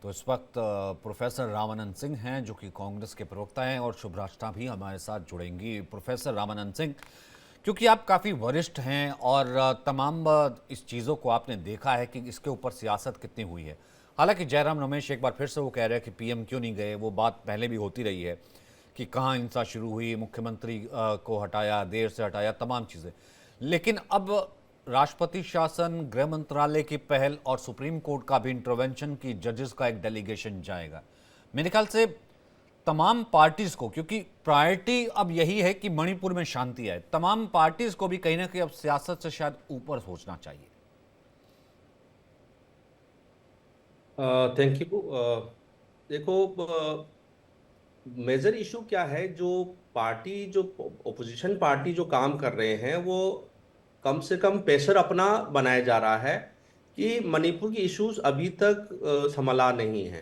तो इस वक्त प्रोफेसर रामानंद सिंह हैं जो कि कांग्रेस के प्रवक्ता हैं और शुभराष्ट्रा भी हमारे साथ जुड़ेंगी। प्रोफेसर रामानंद सिंह, क्योंकि आप काफ़ी वरिष्ठ हैं और तमाम इस चीज़ों को आपने देखा है कि इसके ऊपर सियासत कितनी हुई है। हालांकि जयराम रमेश एक बार फिर से वो कह रहे हैं कि पीएम क्यों नहीं गए, वो बात पहले भी होती रही है कि कहाँ हिंसा शुरू हुई, मुख्यमंत्री को हटाया, देर से हटाया, तमाम चीज़ें। लेकिन अब राष्ट्रपति शासन, गृह मंत्रालय की पहल और सुप्रीम कोर्ट का भी इंटरवेंशन की जजेस का एक डेलीगेशन जाएगा। मेरे ख्याल से तमाम पार्टीज को, क्योंकि प्रायोरिटी अब यही है कि मणिपुर में शांति आए, तमाम पार्टीज को भी कहीं ना कहीं अब सियासत से शायद ऊपर सोचना चाहिए। Thank you. देखो, मेजर इशू क्या है, जो ओपोजिशन पार्टी जो काम कर रहे हैं वो कम से कम प्रेशर अपना बनाया जा रहा है कि मणिपुर की इश्यूज अभी तक संभला नहीं है।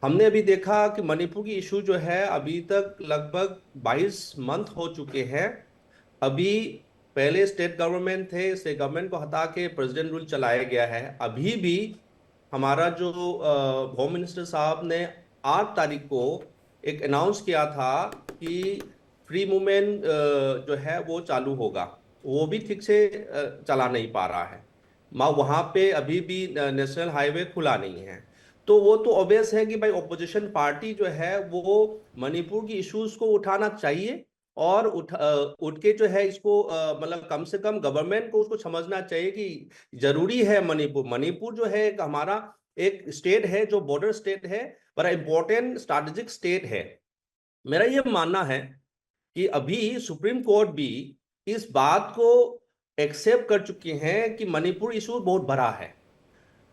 हमने अभी देखा कि मणिपुर की इशू जो है अभी तक लगभग 22 मंथ हो चुके हैं। अभी पहले स्टेट गवर्नमेंट थे, स्टेट गवर्नमेंट को हटा के प्रेसिडेंट रूल चलाया गया है। अभी भी हमारा जो होम मिनिस्टर साहब ने 8 तारीख को एक अनाउंस किया था कि फ्री मूवमेंट जो है वो चालू होगा, वो भी ठीक से चला नहीं पा रहा है। वहां पे अभी भी नेशनल हाईवे खुला नहीं है। तो वो तो ऑब्वियस है कि भाई ऑपोजिशन पार्टी जो है वो मणिपुर की इश्यूज को उठाना चाहिए और उठ के जो है इसको मतलब कम से कम गवर्नमेंट को उसको समझना चाहिए कि जरूरी है। मणिपुर मणिपुर जो है एक हमारा एक स्टेट है जो बॉर्डर स्टेट है, बड़ा इंपॉर्टेंट स्ट्रैटेजिक स्टेट है। मेरा ये मानना है कि अभी सुप्रीम कोर्ट भी इस बात को एक्सेप्ट कर चुके हैं कि मणिपुर इशू बहुत बड़ा है।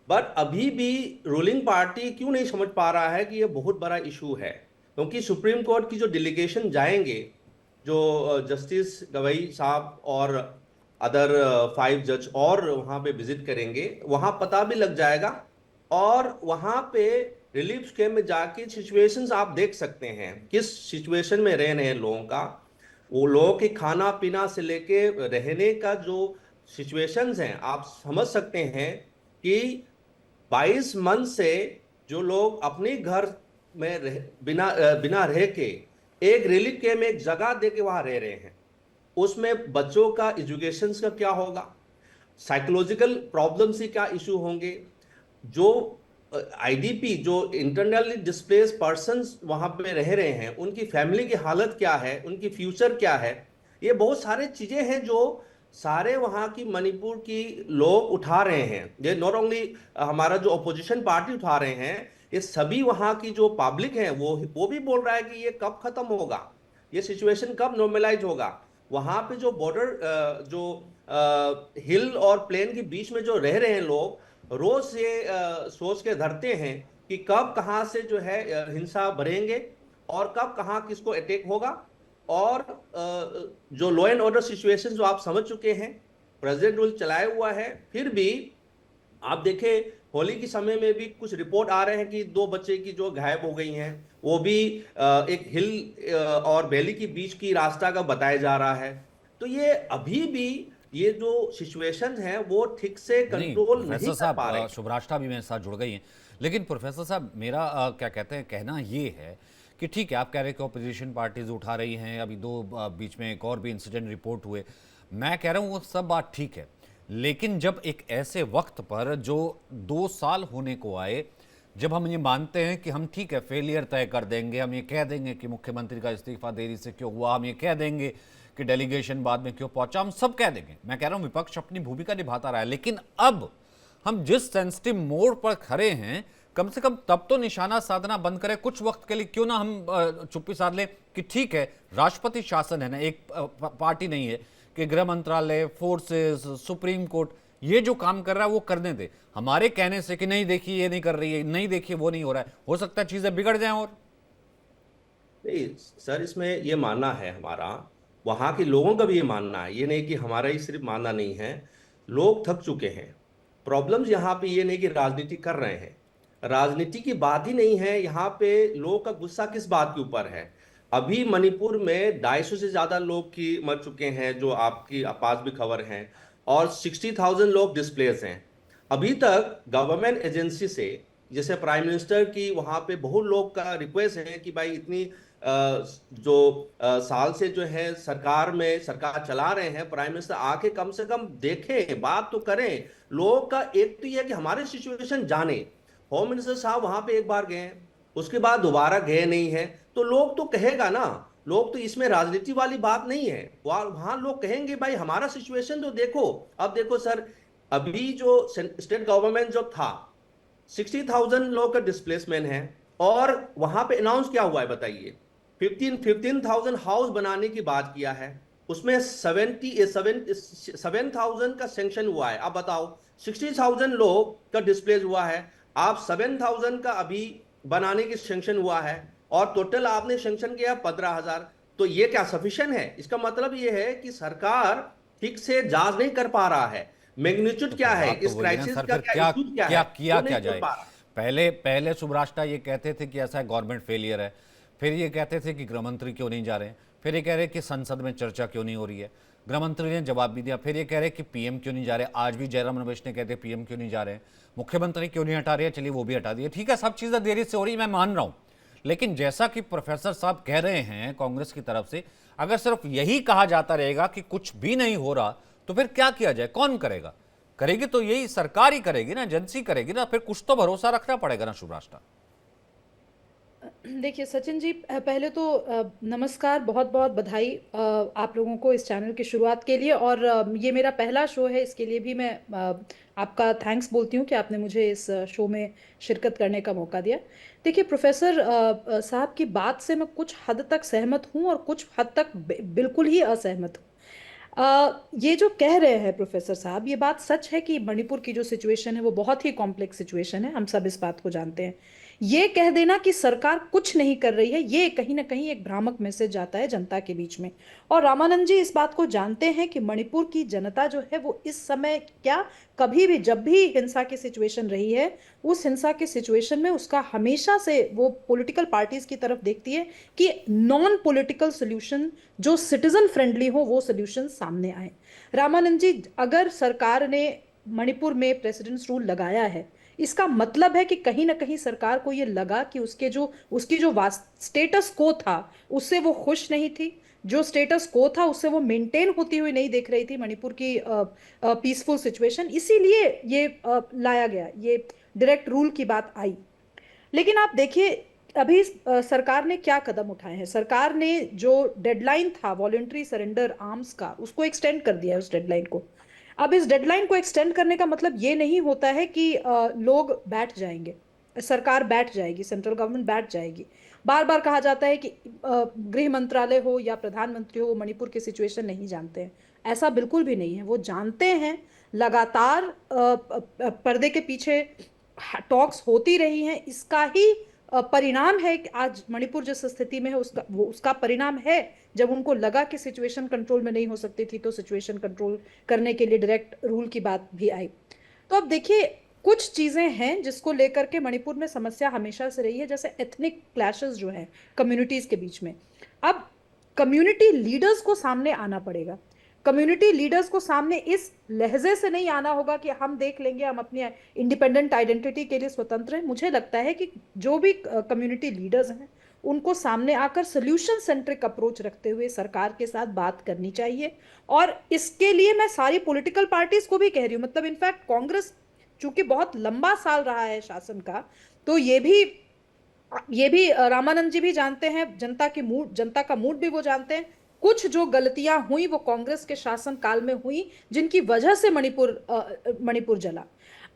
बट अभी भी रूलिंग पार्टी क्यों नहीं समझ पा रहा है कि ये बहुत बड़ा इशू है, क्योंकि सुप्रीम कोर्ट की जो डेलीगेशन जाएंगे, जो जस्टिस गवई साहब और अदर 5 जज और वहां पे विजिट करेंगे, वहां पता भी लग जाएगा। और वहां पे रिलीफ कैंप में जाके सिचुएशंस आप देख सकते हैं, किस सिचुएशन में रह रहे हैं लोगों का। वो लोगों के खाना पीना से लेके रहने का जो सिचुएशंस हैं, आप समझ सकते हैं कि 22 मंथ से जो लोग अपने घर में बिना रह के एक रिलीफ कैंप में एक जगह दे के वहां रह रहे हैं, उसमें बच्चों का एजुकेशन का क्या होगा, साइकोलॉजिकल प्रॉब्लम से क्या इशू होंगे, जो आईडीपी जो इंटरनली डिस्प्लेस पर्संस वहां पे रह रहे हैं उनकी फैमिली की हालत क्या है, उनकी फ्यूचर क्या है। ये बहुत सारे चीजें हैं जो सारे वहां की मणिपुर की लोग उठा रहे हैं। ये नॉट ओनली हमारा जो अपोजिशन पार्टी उठा रहे हैं, ये सभी वहां की जो पब्लिक है वो भी बोल रहा है कि ये कब खत्म होगा, ये सिचुएशन कब नॉर्मलाइज होगा। वहां पे जो बॉर्डर जो हिल और प्लेन के बीच में जो रह रहे हैं लोग रोज ये सोच के धरते हैं कि कब कहां से जो है हिंसा बढ़ेंगे और कब कहां किसको अटैक होगा। और जो लॉ एंड ऑर्डर सिचुएशन जो आप समझ चुके हैं, प्रेसिडेंट रूल चलाया हुआ है, फिर भी आप देखें होली के समय में भी कुछ रिपोर्ट आ रहे हैं कि 2 बच्चे की जो गायब हो गई हैं, वो भी एक हिल और वैली के बीच की रास्ता का बताया जा रहा है। तो ये अभी भी ये जो सिचुएशन है वो ठीक से नहीं कंट्रोल नहीं प्रोफेसर कर साहब, पा रहे। शुभराष्ट्रा भी मेरे साथ जुड़ गई हैं। लेकिन प्रोफेसर साहब, मेरा क्या कहते हैं कहना ये है कि ठीक है, आप कह रहे हैं कि ऑपोजिशन पार्टीज उठा रही हैं, अभी दो बीच में एक और भी इंसिडेंट रिपोर्ट हुए। मैं कह रहा हूँ वो सब बात ठीक है, लेकिन जब एक ऐसे वक्त पर जो 2 साल होने को आए, जब हम ये मानते हैं कि हम ठीक है फेलियर तय कर देंगे, हम ये कह देंगे कि मुख्यमंत्री का इस्तीफा देरी से क्यों हुआ, हम ये कह देंगे कि डेलीगेशन बाद में क्यों पहुंचा, हम सब कह देंगे। मैं कह रहा हूं विपक्ष अपनी भूमिका निभाता रहा है, लेकिन अब हम जिस सेंसिटिव मोड़ पर खड़े हैं, कम से कम तब तो निशाना साधना बंद करें कुछ वक्त के लिए। क्यों ना हम चुप्पी साध लें कि ठीक है राष्ट्रपति शासन है ना, एक पार्टी नहीं है, कि गृह मंत्रालय, फोर्सेस, सुप्रीम कोर्ट ये जो काम कर रहा है वो करने दे। हमारे कहने से कि नहीं देखिए ये नहीं कर रही है, नहीं देखिए वो नहीं हो रहा है, हो सकता है चीजें बिगड़ जाएं। और नहीं सर, इसमें ये मानना है हमारा, वहां के लोगों का भी ये मानना है, ये नहीं कि हमारा ही सिर्फ मानना नहीं है। लोग थक चुके हैं। प्रॉब्लम्स यहाँ पे ये नहीं कि राजनीति कर रहे हैं, राजनीति की बात ही नहीं है यहाँ पे। लोगों का गुस्सा किस बात के ऊपर है? अभी मणिपुर में 250 से ज्यादा लोग की मर चुके हैं, जो आपकी पास भी खबर है, और 60,000 लोग डिस्प्लेस हैं। अभी तक गवर्नमेंट एजेंसी से जैसे प्राइम मिनिस्टर की वहां पे बहुत लोग का रिक्वेस्ट है कि भाई इतनी जो साल से जो है सरकार में सरकार चला रहे हैं, प्राइम मिनिस्टर आके कम से कम देखें, बात तो करें। लोगों का एक तो ये है कि हमारे सिचुएशन जाने। होम मिनिस्टर साहब वहां पे एक बार गए, उसके बाद दोबारा गए नहीं है, तो लोग तो कहेगा ना। लोग तो इसमें राजनीति वाली बात नहीं है, वहां लोग कहेंगे भाई हमारा सिचुएशन तो देखो। अब देखो सर, अभी जो स्टेट गवर्नमेंट जो था, 60,000 लोग का डिस्प्लेसमेंट है, और वहां पे अनाउंस क्या हुआ है बताइए? 15,000 हाउस बनाने की बात किया है, उसमें 7,000 का सेंक्शन हुआ है। अब बताओ, 60,000 लोग का डिस्प्लेस हुआ है, आप 7,000 का अभी बनाने की सेंक्शन हुआ है, और टोटल आपने सेंक्शन किया 15,000। तो ये क्या सफिशिएंट है? इसका मतलब ये है कि सरकार ठीक से जांच नहीं कर पा रहा है, मैग्नीट्यूड तो क्या फिर है, बात तो इस वही है ना क्राइसिस सर, का फिर क्या क्या इश्यूज क्या क्या है, किया वो नहीं क्या बोल जाए। पा रहा। पहले पहले सुब्राष्टा ये कहते थे कि ऐसा गवर्नमेंट फेलियर है, फिर ये कहते थे कि गृहमंत्री क्यों नहीं जा रहे हैं, फिर ये कह रहे कि संसद में चर्चा क्यों नहीं हो रही है। गृहमंत्री ने जवाब भी दिया, फिर ये कह रहे कि पीएम क्यों नहीं जा रहे। आज भी जयराम रमेश ने कहते पीएम क्यों नहीं जा रहे हैं, मुख्यमंत्री क्यों नहीं हटा रहे हैं, चलिए वो भी हटा दिए। ठीक है, सब चीज़ें देरी से हो रही, मैं मान रहा हूँ। लेकिन जैसा कि प्रोफेसर साहब कह रहे हैं कांग्रेस की तरफ से, अगर सिर्फ यही कहा जाता रहेगा कि कुछ भी नहीं हो रहा, तो फिर क्या किया जाए, कौन करेगा? करेगी तो यही सरकार ही करेगी ना, एजेंसी करेगी ना, फिर कुछ तो भरोसा रखना पड़ेगा ना शुभराष्ट्र। देखिए सचिन जी, पहले तो नमस्कार, बहुत बहुत बधाई आप लोगों को इस चैनल की शुरुआत के लिए। और ये मेरा पहला शो है, इसके लिए भी मैं आपका थैंक्स बोलती हूँ कि आपने मुझे इस शो में शिरकत करने का मौका दिया। देखिए प्रोफेसर साहब की बात से मैं कुछ हद तक सहमत हूँ और कुछ हद तक बिल्कुल ही असहमत हूँ। ये जो कह रहे हैं प्रोफेसर साहब, ये बात सच है कि मणिपुर की जो सिचुएशन है वो बहुत ही कॉम्प्लेक्स सिचुएशन है, हम सब इस बात को जानते हैं। ये कह देना कि सरकार कुछ नहीं कर रही है, ये कहीं ना कहीं एक भ्रामक मैसेज जाता है जनता के बीच में। और रामानंद जी इस बात को जानते हैं कि मणिपुर की जनता जो है वो इस समय क्या, कभी भी जब भी हिंसा की सिचुएशन रही है, उस हिंसा की सिचुएशन में उसका हमेशा से वो पॉलिटिकल पार्टीज की तरफ देखती है कि नॉन पॉलिटिकल सोल्यूशन जो सिटीजन फ्रेंडली हो वो सोल्यूशन सामने आए। रामानंद जी, अगर सरकार ने मणिपुर में प्रेसिडेंट्स रूल लगाया है, इसका मतलब है कि कहीं ना कहीं सरकार को ये लगा कि उसकी जो स्टेटस को था उससे वो खुश नहीं थी। जो स्टेटस को था उससे वो मेंटेन होती हुई नहीं देख रही थी मणिपुर की पीसफुल सिचुएशन, इसीलिए ये लाया गया, ये डायरेक्ट रूल की बात आई। लेकिन आप देखिए अभी सरकार ने क्या कदम उठाए हैं। सरकार ने जो डेडलाइन था वॉलेंट्री सरेंडर आर्म्स का, उसको एक्सटेंड कर दिया है उस डेडलाइन को। अब इस डेडलाइन को एक्सटेंड करने का मतलब ये नहीं होता है कि लोग बैठ जाएंगे, सरकार बैठ जाएगी, सेंट्रल गवर्नमेंट बैठ जाएगी। बार बार कहा जाता है कि गृह मंत्रालय हो या प्रधानमंत्री हो वो मणिपुर की सिचुएशन नहीं जानते हैं। ऐसा बिल्कुल भी नहीं है, वो जानते हैं। लगातार पर्दे के पीछे टॉक्स होती रही हैं, इसका ही परिणाम है कि आज मणिपुर जिस स्थिति में है उसका परिणाम है। जब उनको लगा कि सिचुएशन कंट्रोल में नहीं हो सकती थी तो सिचुएशन कंट्रोल करने के लिए डायरेक्ट रूल की बात भी आई। तो अब देखिए कुछ चीजें हैं जिसको लेकर के मणिपुर में समस्या हमेशा से रही है, जैसे एथनिक क्लैशेस जो हैं कम्युनिटीज के बीच में। अब कम्युनिटी लीडर्स को सामने आना पड़ेगा। कम्युनिटी लीडर्स को सामने इस लहजे से नहीं आना होगा कि हम देख लेंगे, हम अपनी इंडिपेंडेंट आइडेंटिटी के लिए स्वतंत्र हैं। मुझे लगता है कि जो भी कम्युनिटी लीडर्स हैं उनको सामने आकर सोल्यूशन सेंट्रिक अप्रोच रखते हुए सरकार के साथ बात करनी चाहिए। और इसके लिए मैं सारी पॉलिटिकल पार्टीज को भी कह रही हूँ, मतलब इनफैक्ट कांग्रेस चूंकि बहुत लंबा साल रहा है शासन का, तो ये भी रामानंद जी भी जानते हैं, जनता का मूड भी वो जानते हैं। कुछ जो गलतियां हुई वो कांग्रेस के शासन काल में हुई, जिनकी वजह से मणिपुर जला।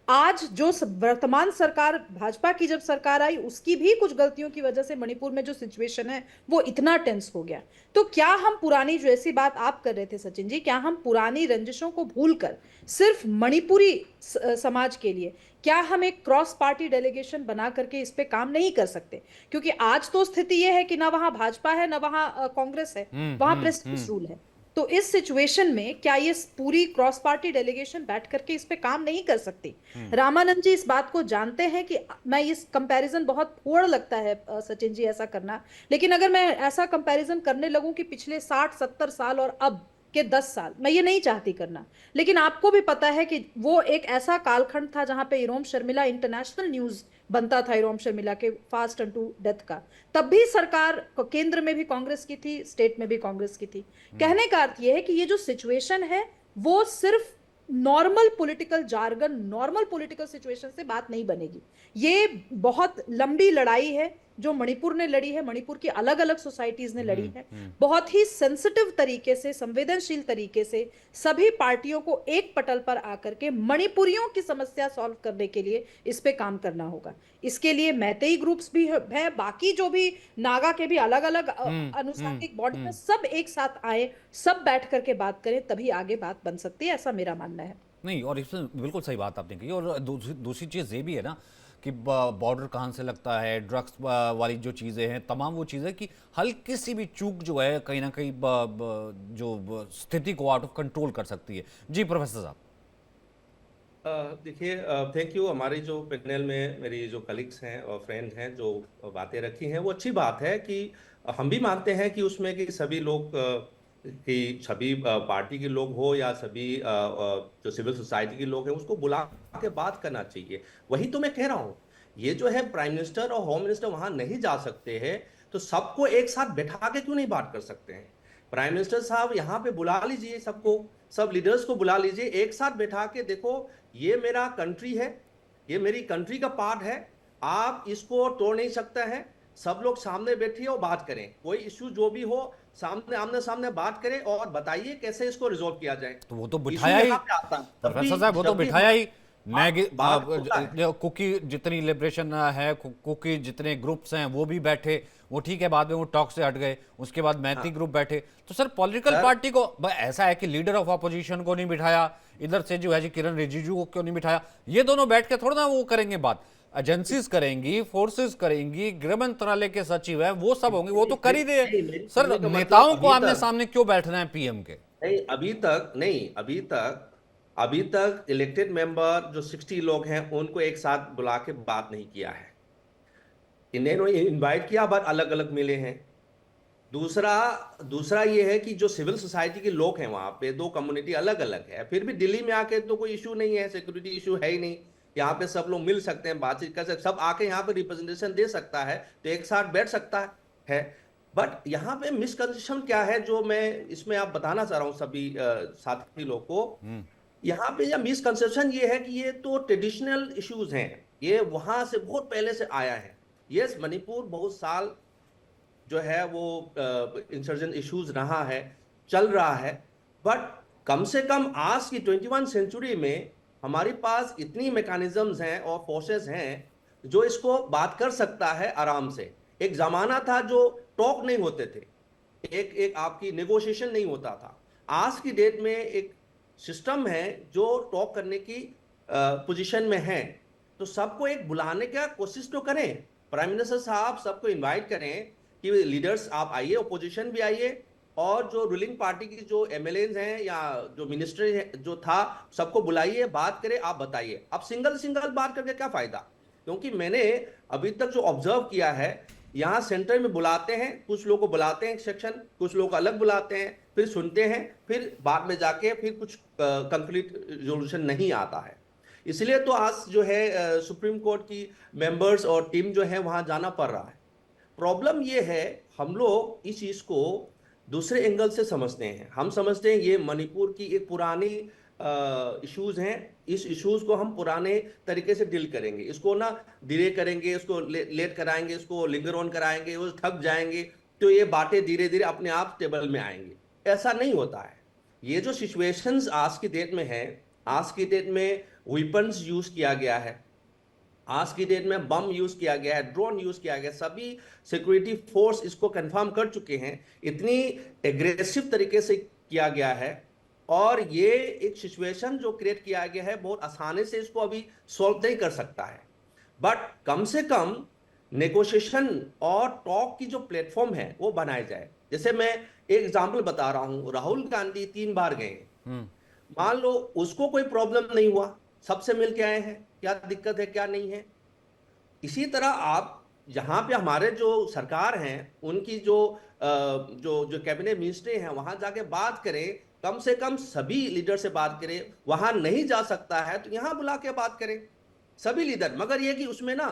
आज जो वर्तमान सरकार भाजपा की जब सरकार आई, उसकी भी कुछ गलतियों की वजह से मणिपुर में जो सिचुएशन है वो इतना टेंस हो गया। तो क्या हम पुरानी, जो ऐसी बात आप कर रहे थे सचिन जी, क्या हम पुरानी रंजिशों को भूलकर सिर्फ मणिपुरी समाज के लिए क्या हम एक क्रॉस पार्टी डेलीगेशन बना करके इस पे काम नहीं कर सकते? क्योंकि आज तो स्थिति यह है कि ना वहां भाजपा है ना वहां कांग्रेस है, वहां प्रेस्टीज रूल है। तो इस सिचुएशन में क्या ये पूरी क्रॉस पार्टी डेलीगेशन बैठ करके इस पे काम नहीं कर सकती? रामानंद जी इस बात को जानते हैं कि मैं इस कंपैरिजन बहुत फुअड़ लगता है सचिन जी ऐसा करना, लेकिन अगर मैं ऐसा कंपैरिजन करने लगूं कि पिछले 60-70 साल और अब के 10 साल, मैं ये नहीं चाहती करना। लेकिन आपको भी पता है कि वो एक ऐसा कालखंड था जहां पे इरोम शर्मिला इंटरनेशनल न्यूज बनता था इरोम शर्मिला के फास्ट अनटू डेथ का, तब भी सरकार केंद्र में भी कांग्रेस की थी, स्टेट में भी कांग्रेस की थी। कहने का अर्थ यह है कि ये जो सिचुएशन है वो सिर्फ normal political jargon, normal political situation से बात नहीं बनेगी। ये बहुत लंबी लड़ाई है जो मणिपुर ने लड़ी है, मणिपुर की अलग अलग सोसाइटीज ने लड़ी है। बहुत ही सेंसिटिव तरीके से, संवेदनशील तरीके से सभी पार्टियों को एक पटल पर आकर के मणिपुरियों की समस्या सॉल्व करने के लिए इस पे काम करना होगा। इसके लिए मैतेई ग्रुप्स भी है, बाकी जो भी नागा के भी अलग अलग अनुसांगिक बॉडी में सब एक साथ आए, सब बैठ करके बात करें, तभी आगे बात बन सकती है, ऐसा मेरा मानना है। नहीं, और इसमें बिल्कुल सही बात आपने कही। और दूसरी चीज़ ये भी है ना कि बॉर्डर कहाँ से लगता है, ड्रग्स वाली जो चीज़ें हैं, तमाम वो चीज़ें कि हल्की सी भी चूक जो है कहीं ना कहीं जो स्थिति को आउट ऑफ कंट्रोल कर सकती है। जी प्रोफेसर साहब। देखिए, थैंक यू। हमारी जो पैनल में मेरी जो कलीग्स हैं और फ्रेंड हैं जो बातें रखी हैं, वो अच्छी बात है कि हम भी मानते हैं कि उसमें कि सभी लोग कि सभी पार्टी के लोग हो या सभी जो सिविल सोसाइटी के लोग हैं उसको बुला के बात करना चाहिए। वही तो मैं कह रहा हूँ, ये जो है प्राइम मिनिस्टर और होम मिनिस्टर वहां नहीं जा सकते हैं, तो सबको एक साथ बैठा के क्यों नहीं बात कर सकते हैं? प्राइम मिनिस्टर साहब यहाँ पे बुला लीजिए सबको, सब लीडर्स को बुला लीजिए, एक साथ बैठा के देखो, ये मेरा कंट्री है, ये मेरी कंट्री का पार्ट है, आप इसको तोड़ नहीं सकते हैं। सब लोग सामने बैठिए और बात करें, कोई इश्यू जो भी हो सामने आमने सामने बात करें और बताइए कैसे इसको रिजॉल्व किया जाए। तो वो तो इश्यू बिठाया ही यहाँ पे आता है। प्रोफेसर साहब, वो तो बिठाया ही। बात होता है। जो कुकी जितनी लिबरेशन है, कुकी जितने ग्रुप्स हैं वो भी बैठे, वो ठीक है, बाद में वो टॉक से हट गए, उसके बाद मैती ग्रुप बैठे। तो सर पॉलिटिकल पार्टी को ऐसा है कि लीडर ऑफ अपोजिशन को नहीं बिठाया, इधर से जो है जी किरण रिजिजू को क्यों नहीं बिठाया? ये दोनों बैठ के थोड़ा ना वो करेंगे बात, एजेंसीज करेंगी, फोर्सेस करेंगी, गृह मंत्रालय के सचिव है, वो सब होंगे, वो तो कर ही रहे हैं। सर नेताओं को आमने सामने क्यों बैठना है पीएम के? नहीं, अभी तक इलेक्टेड मेंबर जो 60 लोग हैं उनको एक साथ बुला के बात नहीं किया है। इन्हें इनवाइट किया, बट अलग अलग मिले हैं। दूसरा ये है कि जो सिविल सोसाइटी के लोग हैं वहां पे, दो कम्युनिटी अलग अलग है, फिर भी दिल्ली में आके तो कोई इशू नहीं है, सिक्योरिटी इशू है ही नहीं। यहाँ पे सब लोग मिल सकते हैं, बातचीत कर सकते, सब आके यहाँ पे रिप्रेजेंटेशन दे सकता है, तो एक साथ बैठ सकता है। बट यहाँ पे मिसकंसेप्शन क्या है जो मैं इसमें आप बताना चाह रहा हूँ सभी साथी लोग को। यहाँ पे यह मिसकंसेप्शन ये है कि ये तो ट्रेडिशनल इश्यूज हैं, ये वहां से बहुत पहले से आया है। यस, मणिपुर बहुत साल जो है वो इंसर्जन इश्यूज रहा है, चल रहा है, बट कम से कम आज की 21 सेंचुरी में हमारे पास इतनी मैकेनिज्म्स हैं और फोर्सेस हैं जो इसको बात कर सकता है आराम से। एक जमाना था जो टॉक नहीं होते थे, एक आपकी नेगोशिएशन नहीं होता था। आज की डेट में एक सिस्टम है जो टॉक करने की पोजीशन में है, तो सबको एक बुलाने का कोशिश तो करें। प्राइम मिनिस्टर साहब सबको इनवाइट करें कि लीडर्स आप आइए, ओपोजिशन भी आइए, और जो रूलिंग पार्टी की जो एमएलएज हैं या जो मिनिस्टर जो था सबको बुलाइए, बात करें, आप बताइए। अब सिंगल बात करके क्या फायदा? क्योंकि मैंने अभी तक जो ऑब्जर्व किया है, यहाँ सेंटर में बुलाते हैं, कुछ लोगों को बुलाते हैं सेक्शन, कुछ लोग अलग बुलाते हैं, फिर सुनते हैं, फिर बाद में जाके फिर कुछ कंक्रीट रेजोल्यूशन नहीं आता है। इसलिए तो आज जो है सुप्रीम कोर्ट की मेंबर्स और टीम जो है वहां जाना पड़ रहा है। प्रॉब्लम ये है, हम लोग इस चीज को दूसरे एंगल से समझते हैं। हम समझते हैं ये मणिपुर की एक पुरानी इश्यूज हैं, इस इश्यूज को हम पुराने तरीके से डील करेंगे, इसको ना डिले करेंगे, इसको लेट कराएंगे, इसको लिंगर ऑन कराएंगे, वो थक जाएंगे, तो ये बातें धीरे धीरे अपने आप टेबल में आएंगे। ऐसा नहीं होता है। ये जो सिचुएशंस आज की डेट में है, आज की डेट में वेपन्स यूज किया गया है, आज की डेट में बम यूज किया गया है, ड्रोन यूज किया गया, सभी सिक्योरिटी फोर्स इसको कंफर्म कर चुके हैं, इतनी एग्रेसिव तरीके से किया गया है, और ये एक सिचुएशन जो क्रिएट किया गया है बहुत आसानी से इसको अभी सॉल्व नहीं कर सकता है। बट कम से कम नेगोशिएशन और टॉक की जो प्लेटफॉर्म है वो बनाया जाए। जैसे मैं एक एग्जांपल बता रहा हूं, राहुल गांधी 3 बार गए, मान लो उसको कोई प्रॉब्लम नहीं हुआ, सबसे मिल के आए हैं, क्या दिक्कत है क्या नहीं है। इसी तरह आप यहाँ पे हमारे जो सरकार हैं उनकी जो जो कैबिनेट मिनिस्टर हैं वहां जाके बात करें, कम से कम सभी लीडर से बात करें। वहां नहीं जा सकता है तो यहाँ बुला के बात करें सभी लीडर, मगर ये कि उसमें ना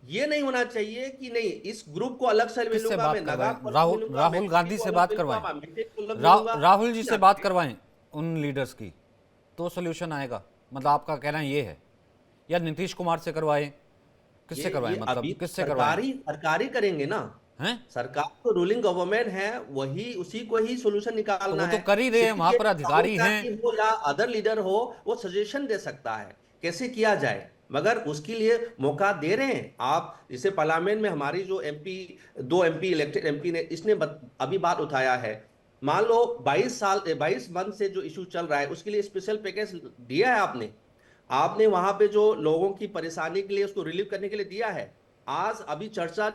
ये नहीं होना चाहिए कि नहीं इस ग्रुप को अलग से किससे मिलूंगा, बात मैं करवाएं? नगाक को अलग राहुल मिलूंगा, मैं राहुल टीटी गांधी को से अलग बात मिलूंगा, करवाएं। मैं मीठे को अलग मिलूंगा। राहुल जी नहीं से आना बात चाहिए। करवाएं उन लीडर्स की, तो सोल्यूशन आएगा। मतलब आपका कहना ये है, या नीतीश कुमार से करवाएं? किससे करवाएं? ये अभी मतलब किससे करवाएं? सरकारी सरकारी करेंगे ना। हैं? सरकार तो रूलिंग गवर्नमेंट है, वही उसी को ही सोल्यूशन तो निकालना वो तो है। कर ही रहे हैं, वहां सीपीके पर राहुल अधिकारी हैं। गांधी हो या अदर लीडर हो, वो सजेशन दे सकता है कैसे किया जाए, मगर उसके लिए मौका दे रहे हैं आप। जैसे पार्लियामेंट में हमारी जो एमपी, 2 एमपी इलेक्टेड एमपी ने इसने अभी बात उठाया है। मान लो 22 मंथ से जो इशू चल रहा है उसके लिए स्पेशल पैकेज दिया है आपने। आपने वहां पे जो लोगों की परेशानी के लिए उसको रिलीव करने के लिए दिया है। आज अभी चर्चा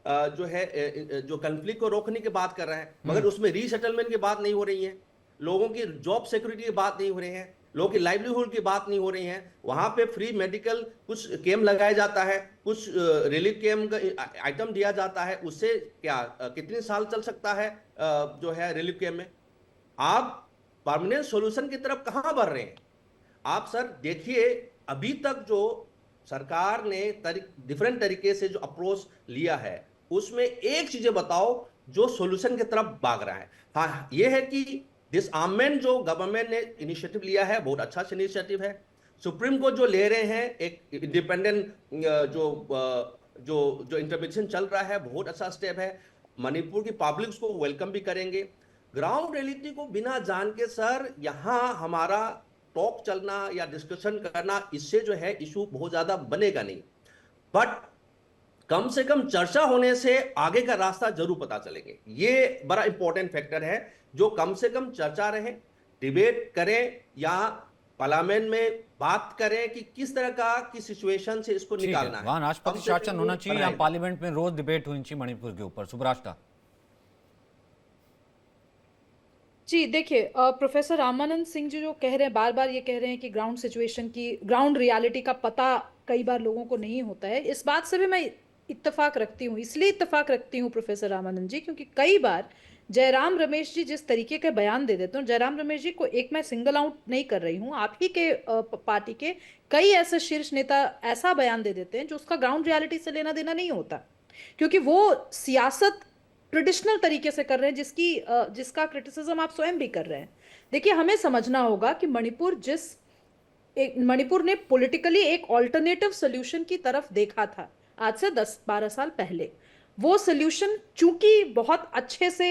जो कन्फ्लिक्ट को रोकने की बात कर रहा है, मगर उसमें रीसेटलमेंट की बात नहीं हो रही है। लोगों की जॉब सिक्योरिटी की बात नहीं हो रही है, लोगों की लाइवलीहुड की बात नहीं हो रही है। वहां पे फ्री मेडिकल कुछ कैम्प लगाया जाता है, कुछ रिलीफ कैम्प का आइटम दिया जाता है, उससे क्या कितने साल चल सकता है जो है रिलीफ कैम्प में। आप परमानेंट सॉल्यूशन की तरफ कहां बढ़ रहे हैं? आप सर देखिए, अभी तक जो सरकार ने डिफरेंट तरीके से जो अप्रोच लिया है, उसमें एक चीजें बताओ जो सॉल्यूशन की तरफ भाग रहा है। हाँ, ये है कि डिसआर्ममेंट जो गवर्नमेंट ने इनिशिएटिव लिया है बहुत अच्छा इनिशिएटिव है। सुप्रीम कोर्ट जो ले रहे हैं एक इंडिपेंडेंट जो जो जो इंटरवेंशन चल रहा है, बहुत अच्छा स्टेप है। मणिपुर की पब्लिक को वेलकम भी करेंगे। ग्राउंड रियलिटी को बिना जान के सर यहां हमारा टॉक चलना या डिस्कशन करना, इससे जो है इशू बहुत ज्यादा बनेगा नहीं। बट कम से कम चर्चा होने से आगे का रास्ता जरूर पता चलेंगे। ये बड़ा इंपॉर्टेंट फैक्टर है, जो कम से कम चर्चा रहे, डिबेट करें या पार्लियामेंट में बात करें कि किस तरह का की सिचुएशन से इसको ठीक है, निकालना है। वहां कम राष्ट्रपति से शासन कम होना ये चाहिए, यहाँ बनाएगा। पार्लियामेंट में रोज डिबेट होनी चाहिए मणिपुर के ऊपर। सुब्राष्टा। जी देखिए, प्रोफेसर रामानंद सिंह जी जो कह रहे हैं, बार बार ये कह रहे हैं कि ग्राउंड सिचुएशन की, ग्राउंड रियलिटी का पता कई बार लोगों को नहीं होता है। इस बात से भी मैं इत्तेफाक रखती हूँ। इसलिए इत्तेफाक रखती हूँ प्रोफेसर रामानंद जी, क्योंकि कई बार जयराम रमेश जी जिस तरीके के बयान दे देते हैं, जयराम रमेश जी को एक मैं सिंगल आउट नहीं कर रही हूँ, आप ही के पार्टी के कई ऐसे शीर्ष नेता ऐसा बयान दे देते हैं जो उसका ग्राउंड रियलिटी से लेना देना नहीं होता, क्योंकि वो सियासत ट्रेडिशनल तरीके से कर रहे हैं, जिसका क्रिटिसिज्म आप स्वयं भी कर रहे हैं। देखिए, हमें समझना होगा कि मणिपुर ने पॉलिटिकली एक ऑल्टरनेटिव सोल्यूशन की तरफ देखा था आज से 10-12 साल पहले। वो सोल्यूशन चूंकि बहुत अच्छे से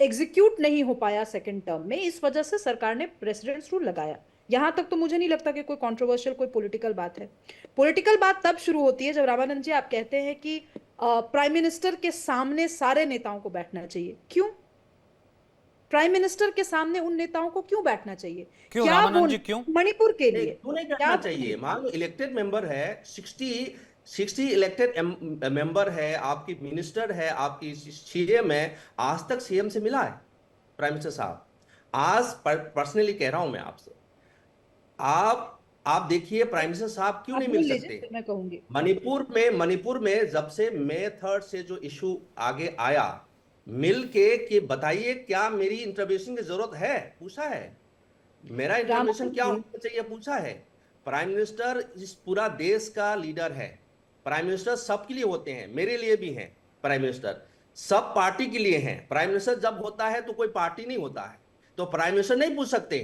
एग्जीक्यूट नहीं हो पाया सेकंड टर्म में, इस वजह से सरकार ने प्रेसिडेंट्स रूल लगाया। यहां तक तो मुझे नहीं लगता कि कोई कंट्रोवर्शियल, कोई पॉलिटिकल बात है। पॉलिटिकल बात तब शुरू होती है जब रामानंद जी आप कहते हैं कि प्राइम मिनिस्टर के सामने सारे नेताओं को बैठना चाहिए। क्यों प्राइम मिनिस्टर के सामने उन नेताओं को क्यों बैठना चाहिए? क्यों क्या वो रामानंद जी, क्यों? मणिपुर के नहीं, लिए, क्यों नहीं क्या बैठना चाहिए? मान लो इलेक्टेड मेंबर है, 60 इलेक्टेड मेंबर है, आपकी मिनिस्टर है, आपकी सीएम है। आज तक सीएम से मिला है प्राइम मिनिस्टर साहब? आज पर्सनली कह रहा हूं मैं आपसे, आप देखिए प्राइम मिनिस्टर साहब क्यों आप नहीं बोल मिल लीजिए सकते? फिर मैं कहूंगी। मणिपुर में जब से मई 3 से जो इशू आगे आया, मिल के कि बताइए क्या मेरी इंटरवेंशन की जरूरत है, पूछा है। मेरा इंटरवेंशन रामानंद क्या जी, होना चाहिए, पूछा है। प्राइम मिनिस्टर इस पूरा देश का लीडर है। प्राइम मिनिस्टर सबके लिए होते हैं, मेरे लिए भी हैं। प्राइम मिनिस्टर सब पार्टी के लिए हैं। प्राइम मिनिस्टर जब होता है तो कोई पार्टी नहीं होता है। तो प्राइम मिनिस्टर नहीं पूछ सकते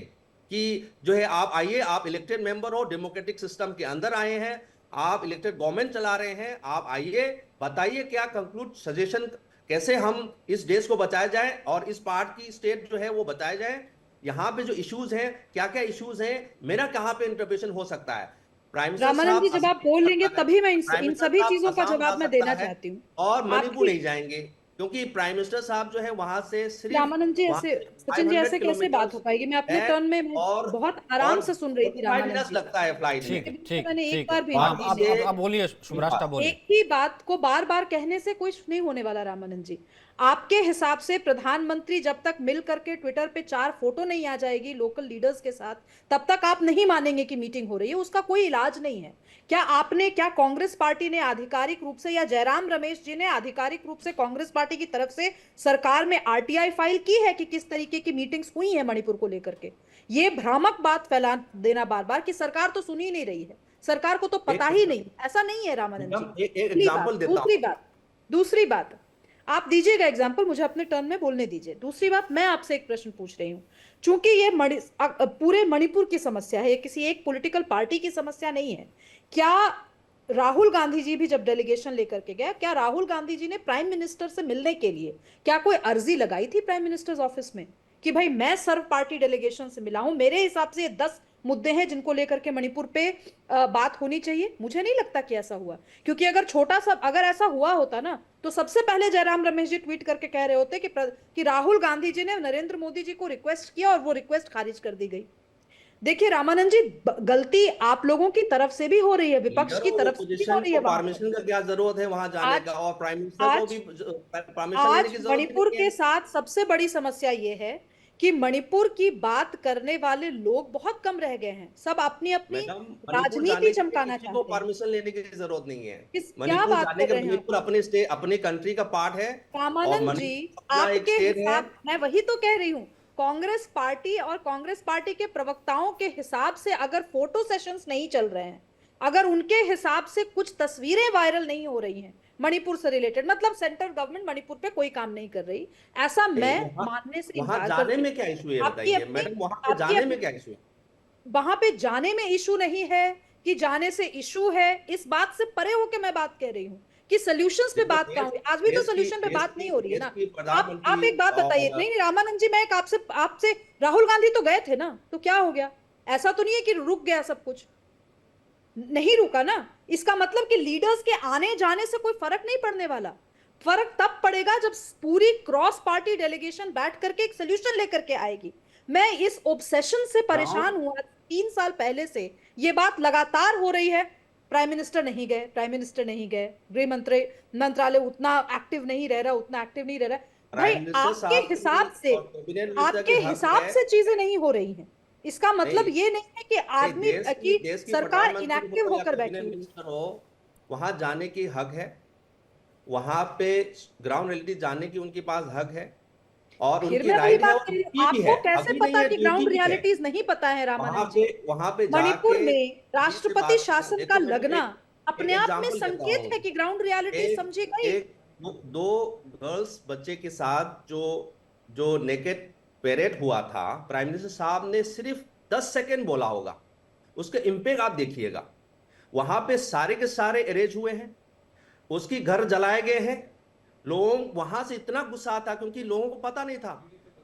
कि जो है आप आइए, आप इलेक्टेड मेंबर हो, डेमोक्रेटिक सिस्टम के अंदर आए हैं, आप इलेक्टेड गवर्नमेंट चला रहे हैं, आप आइए, बताइए क्या कंक्लूड सजेशन, कैसे हम इस देश को बचाया जाए और इस पार्ट की स्टेट जो है वो बचाया जाए। यहाँ पे जो इश्यूज हैं, क्या क्या इश्यूज हैं, मेरा कहाँ पे इंटरप्रिटेशन हो सकता है? प्राइम मिनिस्टर रामानंद जी साहब जब असम आप जा बोल लेंगे सकता है, तभी मैं प्राइम इन मिनिस्टर सभी साहब चीजों का असम जा जवाब मैं सकता देना है, चाहती हूँ। और मणिपुर आपकी नहीं जाएंगे, क्योंकि प्राइम मिनिस्टर साहब जो है वहां से सिर्फ रामानंद जी वहां ऐसे, से सचिन जी 500 ऐसे कैसे बात हो किलोमीटर्स पाएगी? मैं अपने है। टर्न में मैं और बहुत आराम से सुन रही थी 45 रामानंद मिनट्स जी को। लगता है फ्लाइट ठीक उसके है, में। बीच में ठीक मैंने एक ठीक है। बार भी नहीं बाकी अब दी अब है। अब बोलिए सुब्राष्टा, बोलिए। एक ही बात को बार बार कहने से कुछ नहीं होने वाला रामानंद जी। आपके हिसाब से प्रधानमंत्री जब तक मिल करके ट्विटर पे 4 फोटो नहीं आ जाएगी लोकल लीडर्स के साथ, तब तक आप नहीं मानेंगे कि मीटिंग हो रही है। उसका कोई इलाज नहीं है। क्या कांग्रेस पार्टी ने आधिकारिक रूप से, या जयराम रमेश जी ने आधिकारिक रूप से कांग्रेस पार्टी की तरफ से सरकार में आरटीआई फाइल की है कि किस तरीके की मीटिंग्स हुई है मणिपुर को लेकर के? ये भ्रामक बात फैला देना बार बार कि सरकार तो सुन ही नहीं रही है, सरकार को तो पता ही नहीं, ऐसा नहीं है रामानंद जी। मैडम एक पहली बात। एग्जांपल देता दूसरी हूँ। बात, दूसरी बात, आप दीजिएगा एग्जाम्पल, मुझे अपने टर्न में बोलने दीजिए। दूसरी बात, मैं आपसे एक प्रश्न पूछ रही हूँ, चूंकि ये पूरे मणिपुर की समस्या है, ये किसी एक पॉलिटिकल पार्टी की समस्या नहीं है। क्या राहुल गांधी जी भी जब डेलीगेशन लेकर के गया, क्या राहुल गांधी जी ने प्राइम मिनिस्टर से मिलने के लिए क्या कोई अर्जी लगाई थी प्राइम मिनिस्टर्स ऑफिस में कि भाई मैं सर्व पार्टी डेलीगेशन से मिला हूं, मेरे हिसाब से ये 10 मुद्दे हैं जिनको लेकर के मणिपुर पे बात होनी चाहिए? मुझे नहीं लगता कि ऐसा हुआ, क्योंकि अगर छोटा सा अगर ऐसा हुआ होता ना, तो सबसे पहले जयराम रमेश जी ट्वीट करके कह रहे होते कि राहुल गांधी जी ने नरेंद्र मोदी जी को रिक्वेस्ट किया और वो रिक्वेस्ट खारिज कर दी गई। देखिए रामानंद जी, गलती आप लोगों की तरफ से भी हो रही है, विपक्ष लीडर की ऑफ तरफ से भी हो ओपोजिशन रही को है वहां पर। परमिशन का क्या जरूरत है वहां जाने आज का, और प्राइम मिनिस्टर को आज भी परमिशन लेने आज की जरूरत मणिपुर नहीं के है। साथ सबसे बड़ी समस्या ये है कि मणिपुर की बात करने वाले लोग बहुत कम रह गए हैं, सब अपनी अपनी मैडम मणिपुर राजनीति जाने के लिए चमकाना किसी को चाहते हैं। परमिशन लेने की जरूरत नहीं है। क्या मणिपुर बात जाने कर के, रहे हैं आप? मणिपुर अपने स्टेट, अपनी कंट्री का पार्ट है। और रामानंद जी, मणिपुर अपना एक आपके स्टेट है। हिसाब, मैं वही तो कह रही हूँ, कांग्रेस पार्टी और कांग्रेस पार्टी के प्रवक्ताओं के हिसाब से अगर फोटो सेशंस नहीं चल रहे हैं, अगर उनके हिसाब से कुछ तस्वीरें वायरल नहीं हो रही हैं मणिपुर से रिलेटेड, मतलब सेंट्रल गवर्नमेंट मणिपुर पे कोई काम नहीं कर रही, ऐसा मैं वहां मानने से वहां इनकार जाने करती में क्या इशू है हूँ। आपकी बताइए अपनी मैडम, वहां पे आपकी जाने में अपनी क्या इशू है? वहां पे जाने में इशू नहीं है कि जाने से इशू है, इस बात से परे होकर मैं बात कह रही हूँ कि सॉल्यूशंस पे देखो बात क्या होगी। आज भी तो सॉल्यूशन पे बात नहीं हो रही है देश ना। की आप प्रधानमंत्री एक बात बताइए, और नहीं नहीं रामानंद जी, मैं एक आपसे आपसे राहुल गांधी तो गए थे ना, तो क्या हो गया? ऐसा तो नहीं है कि रुक गया सब कुछ, नहीं रुका ना। इसका मतलब कि लीडर्स के आने जाने से कोई फर्क नहीं पड़ने वाला। फर्क तब पड़ेगा जब पूरी क्रॉस पार्टी डेलीगेशन बैठ करके एक सोल्यूशन लेकर के आएगी। मैं इस ऑब्सेशन से परेशान ग्राउंड हूं, 3 साल पहले से ये बात लगातार हो रही है। प्राइम मिनिस्टर नहीं गए, प्राइम मिनिस्टर नहीं गए, गृह मंत्रालय उतना एक्टिव नहीं रह रहा, उतना एक्टिव नहीं रह रहा। भाई प्राइम मिनिस्टर आपके साहब हिसाब की से, और कैबिनेट मिनिस्टर आपके की हक हिसाब है। से चीजें नहीं हो रही हैं, इसका मतलब नहीं ये नहीं है कि नहीं, आदमी की देश की सरकार प्रधानमंत्री इनएक्टिव हो या होकर बैठी कैबिनेट हुई। मिनिस्टर हो, वहां जाने की हक है। वहां पे ग्राउंड रियलिटी जानने की उनके पास हक है, और फिर उनकी मैं वही राइट है बात और कर रही हूँ, ड्यूटी भी है। आपको कैसे अभी नहीं पता है, कि ड्यूटी ग्राउंड भी है। रियलिटीज नहीं पता है रामानंद जी? वहां पे मणिपुर जाके में किसी से राष्ट्रपति बात करना। शासन का देखो मैडम लगना एक एक अपने आप में एग्जांपल देता संकेत हूँ। है कि ग्राउंड रियलिटी एक समझी गई। एक दो गर्ल्स बच्चे के साथ जो जो नेकेड पेरेड हुआ था, प्राइम मिनिस्टर साहब ने सिर्फ 10 सेकेंड बोला होगा, उसके इम्पैक्ट आप देखिएगा। वहां पे सारे के सारे अरेंज हुए हैं, उसकी घर जलाए गए हैं। लोगों वहां से इतना गुस्सा था क्योंकि लोगों को पता नहीं था,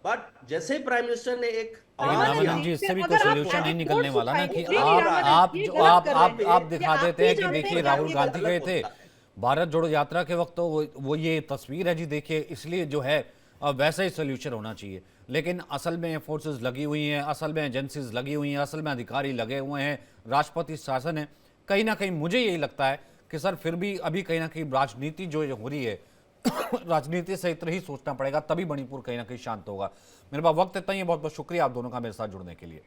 बट जैसे ही प्राइम मिनिस्टर ने एक लेकिन आवाज रामानंद दिया। रामानंद जी, जी, फिर इससे भी तो अगर आप सोल्यूशन नहीं निकलने एनेक्डोट्स वाला ना उठाएंगे, कि नहीं नहीं रामानंद, आप ये जो गलत कर रहे हैं। आप ये दिखा आप देते भी हैं कि जानते हैं देखिए कि आप राहुल ये गांधी गलत गए कर थे रहे हैं। भारत जोड़ो यात्रा के वक्त, तो वो ये तस्वीर है जी, देखिए इसलिए जो है वैसा ही सोल्यूशन होना चाहिए। लेकिन असल में फोर्सेस लगी हुई हैं, असल में एजेंसीज लगी हुई हैं, असल में अधिकारी लगे हुए हैं, राष्ट्रपति शासन है। कहीं ना कहीं मुझे यही लगता है कि सर फिर भी अभी कहीं ना कहीं राजनीति जो हो रही है राजनीति से इतना ही सोचना पड़ेगा, तभी मणिपुर कहीं ना कहीं शांत होगा। मेरे पास वक्त इतना ही है, बहुत बहुत शुक्रिया आप दोनों का मेरे साथ जुड़ने के लिए।